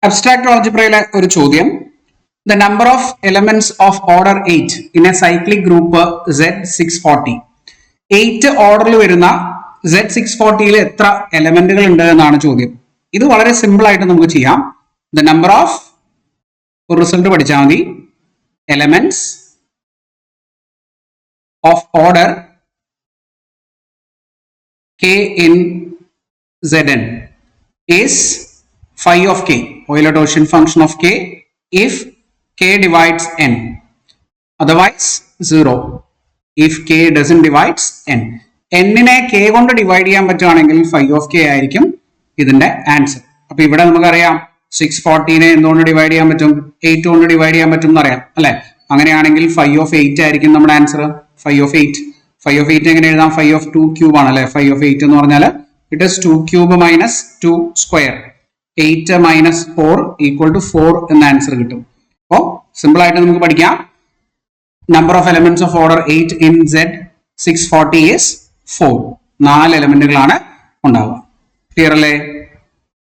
Abstract algebra ഒരു ചോദ്യം. The number of elements of order 8 in a cyclic group Z640. 8 ഓർഡറിൽ വരുന്ന Z640യിൽ എത്ര എലമെന്റുകൾ ഉണ്ട് എന്നാണ് ചോദ്യം. ഇത് വളരെ സിമ്പിൾ ആയിട്ട് നമുക്ക് ചെയ്യാം. The number of റിസൾട്ട് പഠിച്ചാൽ മതി. Elements of order k in Zn is phi of k, Euler-Gaussian function of k, if k divides n, otherwise 0 if k doesn't divides n. n നെ k കൊണ്ട് divide ചെയ്യാൻ പറ്റുവാണെങ്കിൽ phi of k ആയിരിക്കും ഇതിന്റെ answer. അപ്പൊ ഇവിടെ നമുക്കറിയാം 640നെ എന്തുകൊണ്ട് ഡിവൈഡ് ചെയ്യാൻ പറ്റും, 8 കൊണ്ട് ഡിവൈഡ് ചെയ്യാൻ പറ്റും എന്നറിയാം അല്ലെ. അങ്ങനെയാണെങ്കിൽ phi of 8 ആയിരിക്കും നമ്മുടെ ആൻസർ. phi of 8 എങ്ങനെ എഴുതാം? phi of 2 ക്യൂബ് ആണ് അല്ലെ. phi of 8 എന്ന് പറഞ്ഞാൽ it is 2 cube minus 2 square. 8 minus 4 equal to 4 എന്ന ആൻസർ കിട്ടും. അപ്പോ സിമ്പിൾ ആയിട്ട് നമുക്ക് പഠിക്കാം. Number of elements of order 8 in Z640 is 4. 4 എലമെന്റുകളാണ് ഉണ്ടാവുക. ക്ലിയർ അല്ലേ?